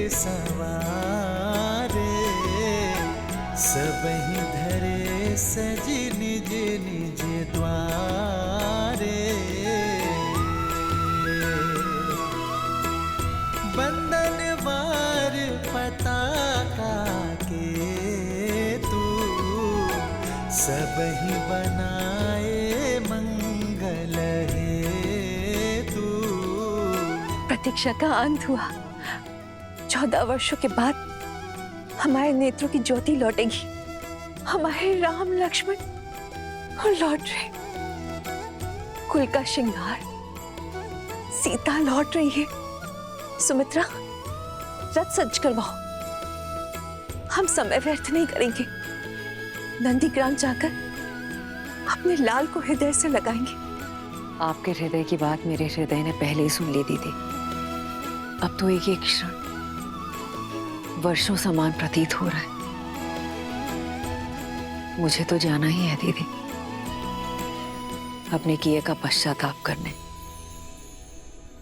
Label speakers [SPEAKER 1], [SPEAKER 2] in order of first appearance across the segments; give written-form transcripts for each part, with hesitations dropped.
[SPEAKER 1] संवारे, सबहि धरे सजी निज निज द्वारे। बंधन वार पताका के तू, सबहि बनाए मंगल हेतु।
[SPEAKER 2] प्रतीक्षा का अंत हुआ। 14 वर्षों के बाद हमारे नेत्रों की ज्योति लौटेगी। हमारे राम लक्ष्मण लौट रहे, कुल का श्रृंगार, सीता लौट रही है। सुमित्रा, रथ सज्ज करवाओ। हम समय व्यर्थ नहीं करेंगे। नंदीग्राम जाकर अपने लाल को हृदय से लगाएंगे।
[SPEAKER 3] आपके हृदय की बात मेरे हृदय ने पहले ही सुन ली दीदी। अब तो एक एक क्षण वर्षों समान प्रतीत हो रहा है। मुझे तो जाना ही है दीदी, अपने किए का पश्चाताप करने।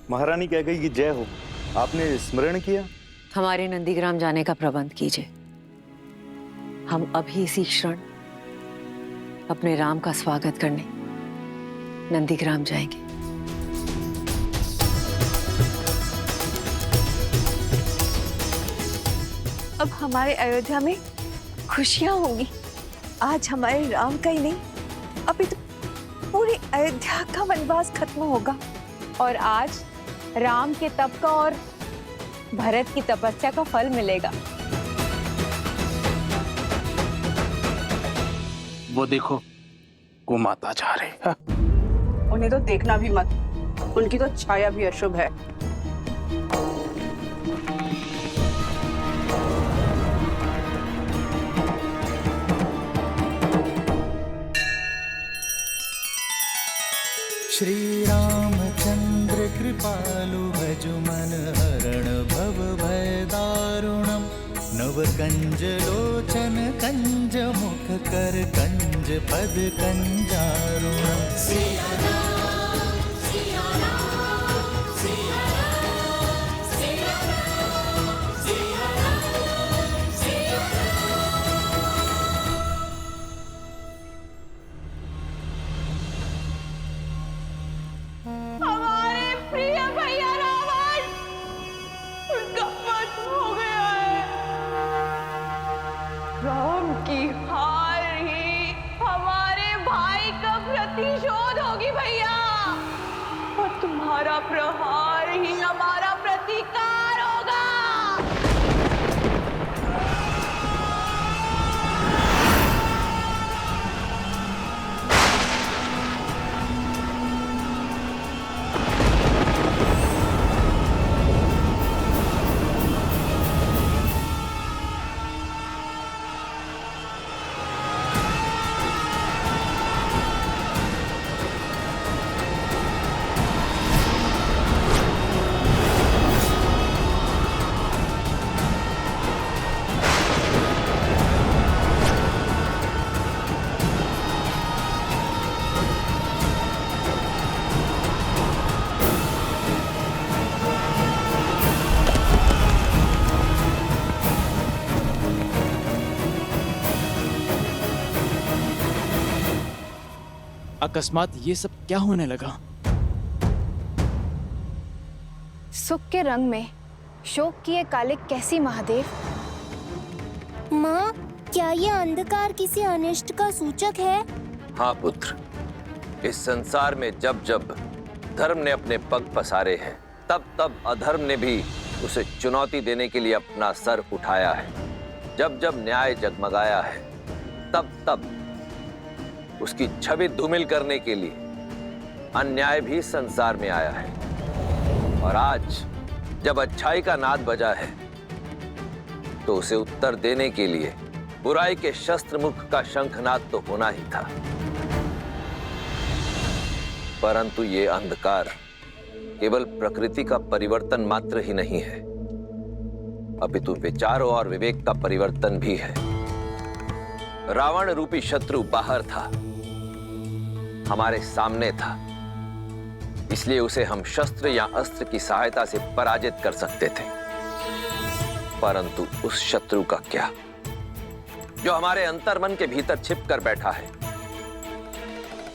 [SPEAKER 4] महारानी कह गई कि जय हो, आपने स्मरण किया।
[SPEAKER 3] हमारे नंदीग्राम जाने का प्रबंध कीजिए। हम अभी इसी क्षण अपने राम का स्वागत करने नंदीग्राम जाएंगे।
[SPEAKER 2] अब हमारे अयोध्या में खुशियां होंगी। आज हमारे राम का ही नहीं, अभी तो पूरी अयोध्या का वनवास खत्म होगा।
[SPEAKER 5] और आज राम के तप का और भरत की तपस्या का फल मिलेगा।
[SPEAKER 6] वो देखो, वो माता जा रही है।
[SPEAKER 7] उन्हें तो देखना भी मत, उनकी तो छाया भी अशुभ है।
[SPEAKER 1] श्री रामचंद्र कृपालु भज मन हरण भव भय दारुणम। नव कंज लोचन कंज मुख कर कंज पद कंजारुणम।
[SPEAKER 5] हमारे प्रिय भैया रावण, उनका वध हो गया है। राम की हार ही हमारे भाई का प्रतिशोध होगी भैया, और तुम्हारा प्रहार ही हमारा प्रतिकार होगा।
[SPEAKER 6] अकस्मात ये सब क्या होने लगा?
[SPEAKER 5] सुख के रंग में शोक किए काले कैसी महादेव।
[SPEAKER 8] माँ, क्या ये अंधकार किसी अनिष्ट का सूचक है?
[SPEAKER 9] हाँ पुत्र, इस संसार में जब जब धर्म ने अपने पग पसारे हैं, तब तब अधर्म ने भी उसे चुनौती देने के लिए अपना सर उठाया है। जब जब न्याय जगमगाया है, तब तब उसकी छवि धूमिल करने के लिए अन्याय भी संसार में आया है। और आज जब अच्छाई का नाद बजा है, तो उसे उत्तर देने के लिए बुराई के शस्त्र मुख का शंखनाद तो होना ही था। परंतु ये अंधकार केवल प्रकृति का परिवर्तन मात्र ही नहीं है, अपितु विचारों और विवेक का परिवर्तन भी है। रावण रूपी शत्रु बाहर था, हमारे सामने था, इसलिए उसे हम शस्त्र या अस्त्र की सहायता से पराजित कर सकते थे। परंतु उस शत्रु का क्या जो हमारे अंतर्मन के भीतर छिप कर बैठा है,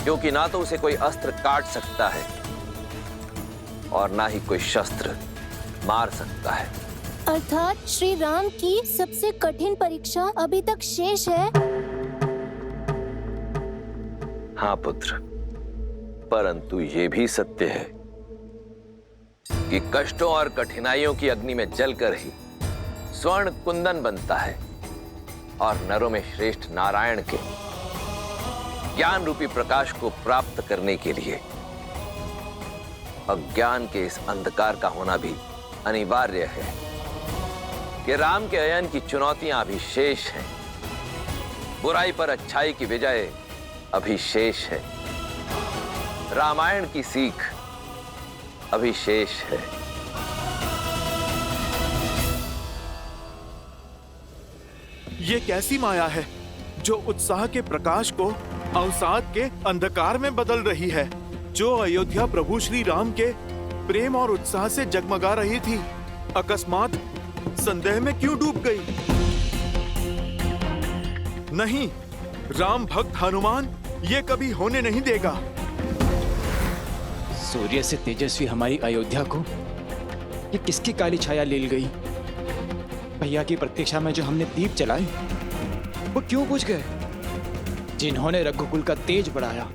[SPEAKER 9] क्योंकि ना तो उसे कोई अस्त्र काट सकता है और ना ही कोई शस्त्र मार सकता है।
[SPEAKER 8] अर्थात श्री राम की सबसे कठिन परीक्षा अभी तक शेष है।
[SPEAKER 9] हाँ पुत्र, परंतु ये भी सत्य है कि कष्टों और कठिनाइयों की अग्नि में जलकर ही स्वर्ण कुंदन बनता है और नरों में श्रेष्ठ नारायण के ज्ञान रूपी प्रकाश को प्राप्त करने के लिए अज्ञान के इस अंधकार का होना भी अनिवार्य है कि राम के अयन की चुनौतियां अभी शेष हैं, बुराई पर अच्छाई की विजय अभी शेष है, रामायण की सीख अभी शेष है।
[SPEAKER 6] ये कैसी माया है जो उत्साह के प्रकाश को अवसाद के अंधकार में बदल रही है, जो अयोध्या प्रभु श्री राम के प्रेम और उत्साह से जगमगा रही थी, अकस्मात संदेह में क्यों डूब गई? नहीं, राम भक्त हनुमान ये कभी होने नहीं देगा।
[SPEAKER 10] सूर्य से तेजस्वी हमारी अयोध्या को ये किसकी काली छाया ले गई? भैया की प्रतीक्षा में जो हमने दीप जलाए वो क्यों बुझ गए? जिन्होंने रघुकुल का तेज बढ़ाया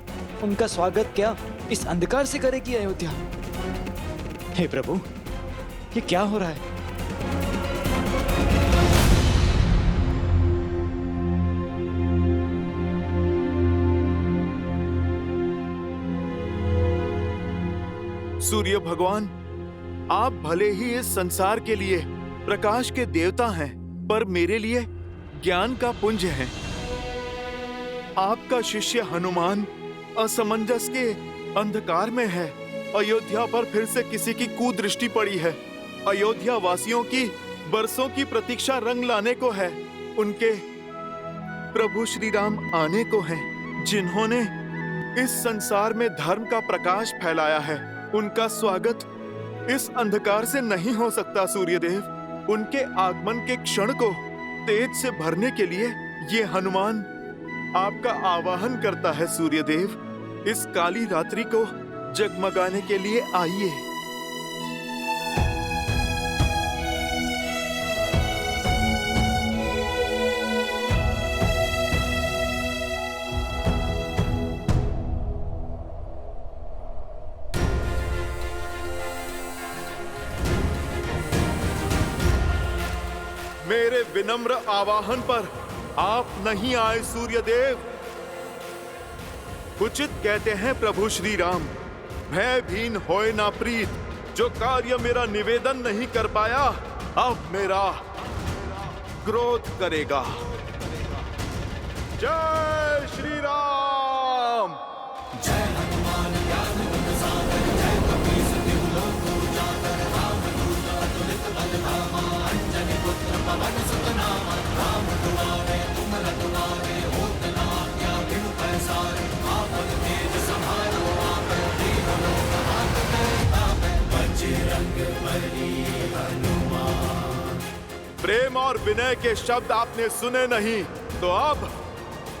[SPEAKER 10] उनका स्वागत क्या इस अंधकार से करेगी अयोध्या? हे प्रभु, ये क्या हो रहा है?
[SPEAKER 6] सूर्य भगवान, आप भले ही इस संसार के लिए प्रकाश के देवता हैं, पर मेरे लिए ज्ञान का पुंज हैं। आपका शिष्य हनुमान असमंजस के अंधकार में है। अयोध्या पर फिर से किसी की कुदृष्टि पड़ी है। अयोध्या वासियों की बरसों की प्रतीक्षा रंग लाने को है। उनके प्रभु श्री राम आने को हैं, जिन्होंने इस संसार में धर्म का प्रकाश फैलाया है। उनका स्वागत इस अंधकार से नहीं हो सकता सूर्यदेव। उनके आगमन के क्षण को तेज से भरने के लिए ये हनुमान आपका आवाहन करता है सूर्यदेव। इस काली रात्रि को जगमगाने के लिए आइए। मेरे विनम्र आवाहन पर आप नहीं आए सूर्यदेव। उचित कहते हैं प्रभु श्री राम, भयभीन होए ना प्रीत। जो कार्य मेरा निवेदन नहीं कर पाया, अब मेरा क्रोध करेगा। जय श्री राम। जय हनुमान ज्ञान गुण सागर, जय कपीस तिहु लोक उजागर, रामदूत अतुलित बल धामा, अंजनी पुत्र पवन सुत नामा, राम दुआरे तुम रखवारे, होत न आज्ञा बिनु पैसारे, आपन तेज समारो आपे, दीन लोक हाथ में तापे, बजरंग बली हनुमान। प्रेम और विनय के शब्द आपने सुने नहीं, तो अब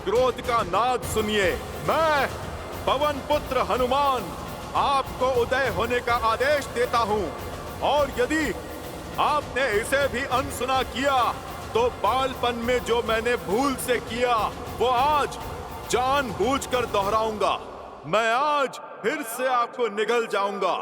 [SPEAKER 6] क्रोध का नाद सुनिए। मैं पवन पुत्र हनुमान आपको उदय होने का आदेश देता हूँ, और यदि आपने इसे भी अनसुना किया तो बालपन में जो मैंने भूल से किया वो आज जानबूझकर दोहराऊंगा। मैं आज फिर से आपको निगल जाऊंगा।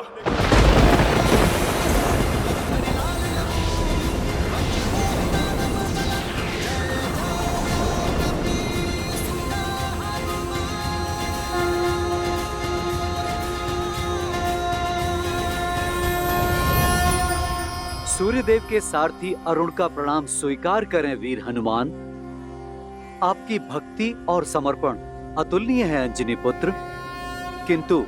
[SPEAKER 11] सूर्यदेव के सारथी अरुण का प्रणाम स्वीकार करें वीर हनुमान। आपकी भक्ति और समर्पण अतुलनीय है अंजनी पुत्र, किंतु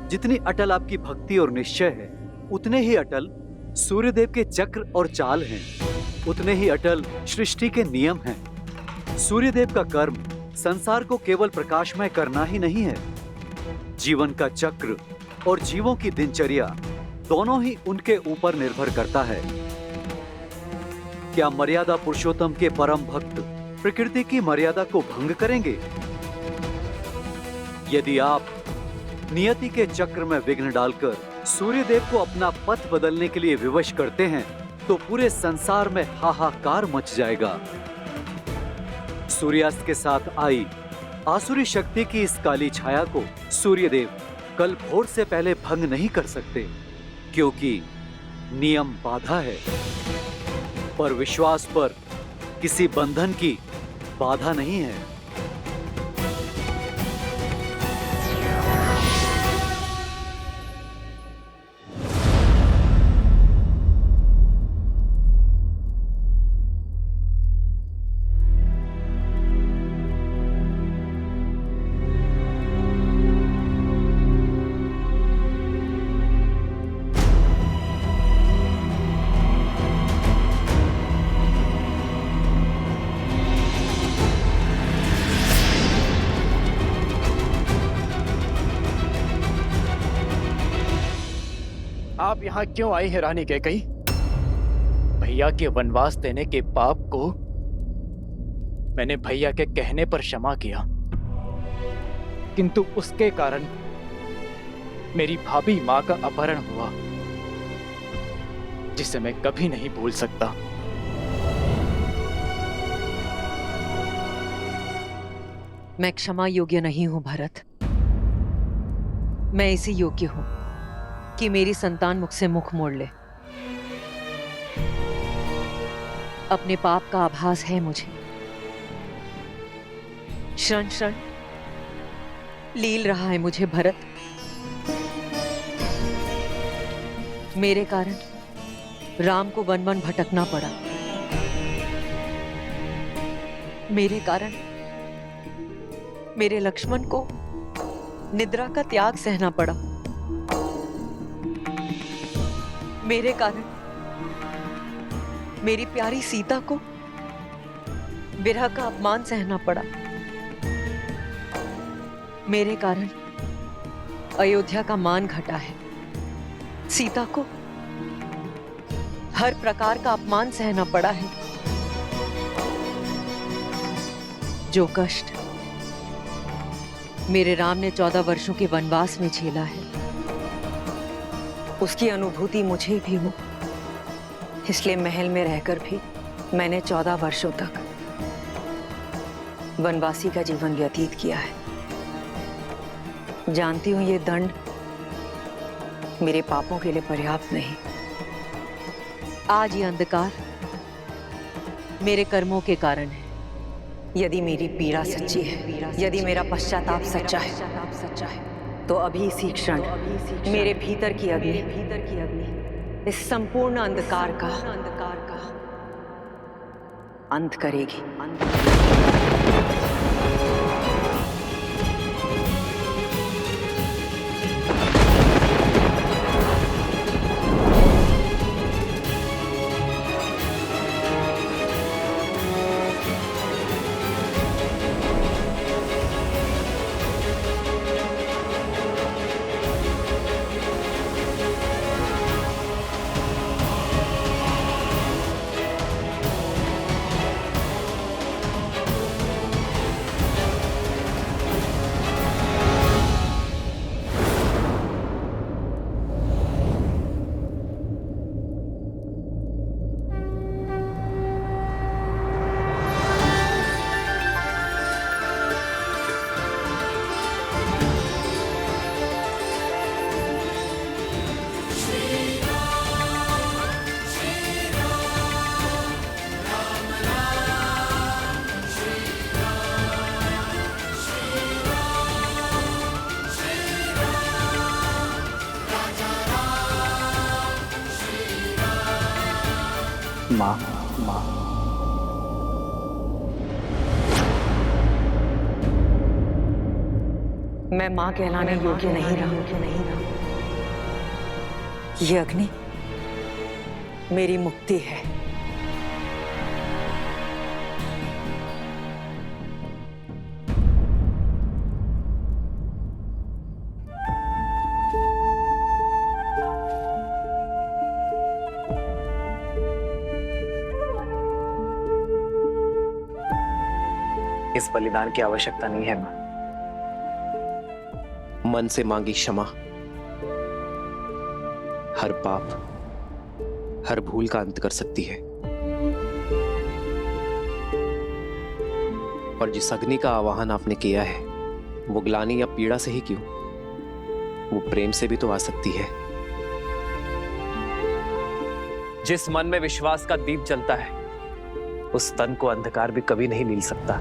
[SPEAKER 11] जितनी अटल आपकी भक्ति और निश्चय है, उतने ही अटल सूर्यदेव के चक्र और चाल हैं, उतने ही अटल सृष्टि के नियम हैं। सूर्यदेव का कर्म संसार को केवल प्रकाशमय करना ही नहीं है, जीवन का चक्र और जीवों की दिनचर्या दोनों ही उनके ऊपर निर्भर करता है। क्या मर्यादा पुरुषोत्तम के परम भक्त प्रकृति की मर्यादा को भंग करेंगे? यदि आप नियति के चक्र में विघ्न डालकर सूर्यदेव को अपना पथ बदलने के लिए विवश करते हैं तो पूरे संसार में हाहाकार मच जाएगा। सूर्यास्त के साथ आई आसुरी शक्ति की इस काली छाया को सूर्यदेव कल भोर से पहले भंग नहीं कर सकते, क्योंकि नियम बाधा है, पर विश्वास पर किसी बंधन की बाधा नहीं है।
[SPEAKER 10] आप यहाँ क्यों आई है रानी कैकई? भैया के वनवास देने के पाप को मैंने भैया के कहने पर क्षमा किया, किंतु उसके कारण मेरी भाभी माँ का अपहरण हुआ, जिसे मैं कभी नहीं भूल सकता।
[SPEAKER 3] मैं क्षमा योग्य नहीं हूं भरत। मैं इसी योग्य हूं कि मेरी संतान मुझसे मुख मोड़ ले। अपने पाप का आभास है मुझे। क्षण क्षण लील रहा है मुझे भरत। मेरे कारण राम को वन वन भटकना पड़ा। मेरे कारण मेरे लक्ष्मण को निद्रा का त्याग सहना पड़ा। मेरे कारण मेरी प्यारी सीता को विरह का अपमान सहना पड़ा। मेरे कारण अयोध्या का मान घटा है। सीता को हर प्रकार का अपमान सहना पड़ा है। जो कष्ट मेरे राम ने 14 वर्षों के वनवास में झेला है, उसकी अनुभूति मुझे भी हो। इसलिए महल में रहकर भी मैंने 14 वर्षों तक वनवासी का जीवन व्यतीत किया है। जानती हूं ये दंड मेरे पापों के लिए पर्याप्त नहीं। आज ये अंधकार मेरे कर्मों के कारण है। यदि मेरी पीड़ा सच्ची है, यदि मेरा पश्चाताप सच्चा है, तो अभी इसी क्षण मेरे भीतर की अग्नि इस संपूर्ण अंधकार का अंत करेगी।
[SPEAKER 10] माँ,
[SPEAKER 3] मैं मां कहलाने योग्य नहीं रहा। ये अग्नि मेरी मुक्ति है।
[SPEAKER 12] इस बलिदान की आवश्यकता नहीं है मां।
[SPEAKER 13] मन से मांगी क्षमा हर पाप, हर भूल का अंत कर सकती है। और जिस अग्नि का आवाहन आपने किया है वो ग्लानि या पीड़ा से ही क्यों, वो प्रेम से भी तो आ सकती है।
[SPEAKER 12] जिस मन में विश्वास का दीप जलता है उस तन को अंधकार भी कभी नहीं नील सकता।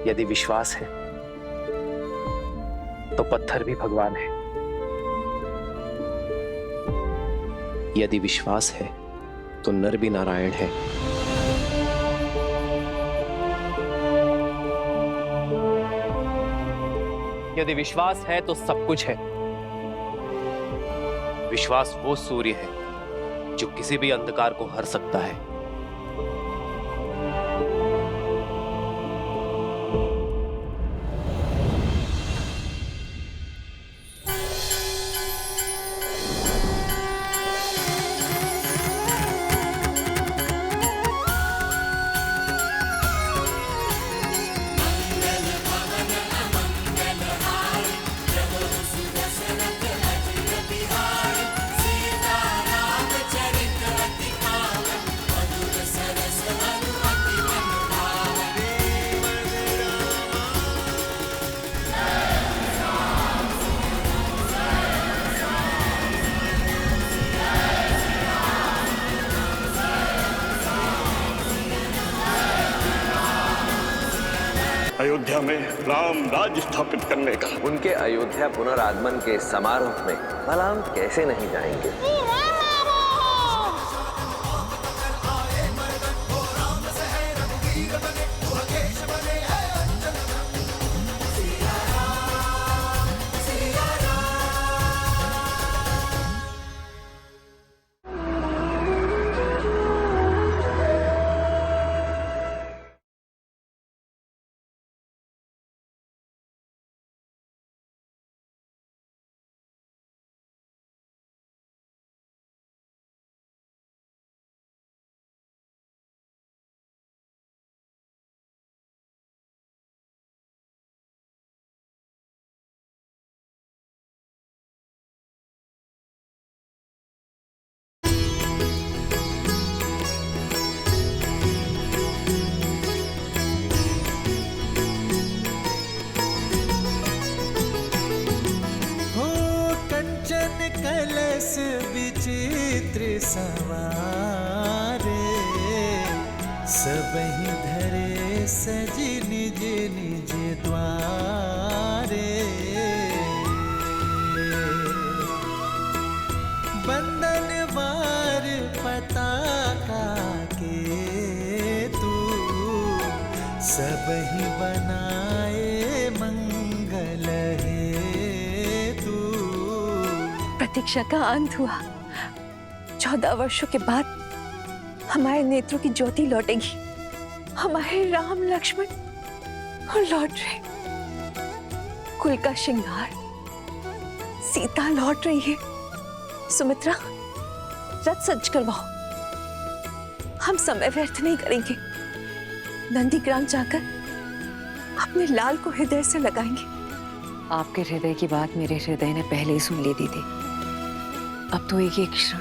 [SPEAKER 12] यदि विश्वास है तो पत्थर भी भगवान है।
[SPEAKER 13] यदि विश्वास है तो नर भी नारायण है।
[SPEAKER 12] यदि विश्वास है तो सब कुछ है।
[SPEAKER 13] विश्वास वो सूर्य है जो किसी भी अंधकार को हर सकता है।
[SPEAKER 6] अयोध्या में राम राज्य स्थापित करने का।
[SPEAKER 9] उनके अयोध्या पुनरागमन के समारोह में भला हम कैसे नहीं जाएंगे।
[SPEAKER 1] कलश विचित्र सवारे, सबहि धरे सज निज निज द्वारे। बंदन वार पताका के तू, सबहि बनाए मंगल हे।
[SPEAKER 2] प्रतीक्षा का अंत हुआ। 14 वर्षों के बाद हमारे नेत्रों की ज्योति लौटेगी। हमारे राम लक्ष्मण लौट रहे, कुल का श्रृंगार, सीता लौट रही है। सुमित्रा, रथ सज्ज करवाओ। हम समय व्यर्थ नहीं करेंगे। नंदीग्राम जाकर अपने लाल को हृदय से लगाएंगे।
[SPEAKER 3] आपके हृदय की बात मेरे हृदय ने पहले ही सुन ली दीदी। अब तो एक एक क्षण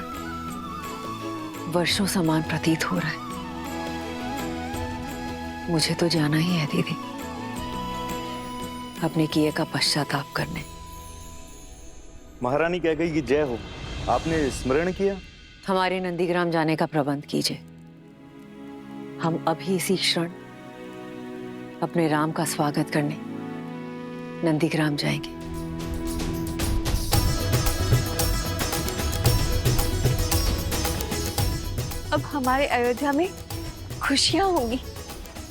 [SPEAKER 3] वर्षों समान प्रतीत हो रहा है। मुझे तो जाना ही है दीदी, अपने किए का पश्चाताप करने।
[SPEAKER 4] महारानी कह गई कि जय हो, आपने स्मरण किया?
[SPEAKER 3] हमारे नंदीग्राम जाने का प्रबंध कीजिए। हम अभी इसी क्षण अपने राम का स्वागत करने नंदीग्राम जाएंगे।
[SPEAKER 2] अब हमारे अयोध्या में खुशियां होंगी।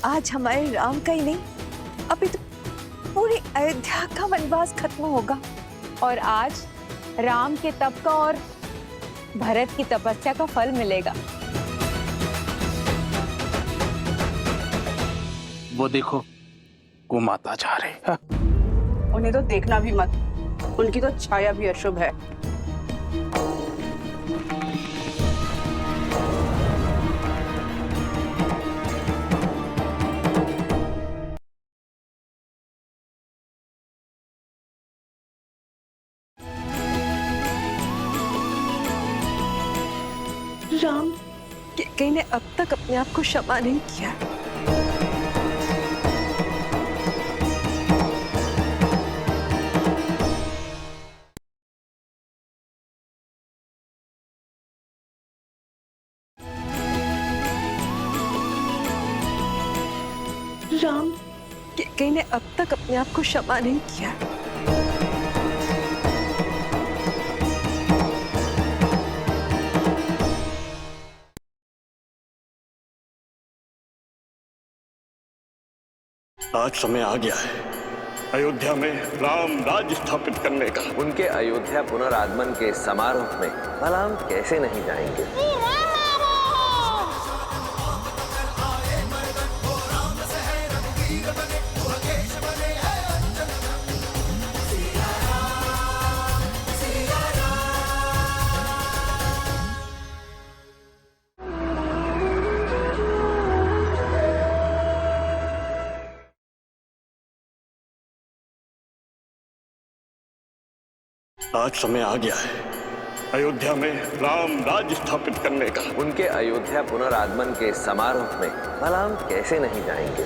[SPEAKER 2] आज हमारे राम का ही नहीं, अभी तो पूरी अयोध्या का वनवास खत्म होगा।
[SPEAKER 5] और आज राम के तप का और भरत की तपस्या का फल मिलेगा।
[SPEAKER 10] वो देखो, गोमाता जा रही है।
[SPEAKER 7] उन्हें तो देखना भी मत, उनकी तो छाया भी अशुभ है।
[SPEAKER 2] कैकेयी ने अब तक अपने आप को क्षमा नहीं किया। राम, कैकेयी ने अब तक अपने आप को क्षमा नहीं किया।
[SPEAKER 6] आज समय आ गया है अयोध्या में राम राज्य स्थापित करने का।
[SPEAKER 9] उनके अयोध्या पुनरागमन के समारोह में भला हम कैसे नहीं जाएंगे?
[SPEAKER 6] आज समय आ गया है अयोध्या में राम राज्य स्थापित करने का।
[SPEAKER 9] उनके अयोध्या पुनरागमन के समारोह में भला हम कैसे नहीं जाएंगे?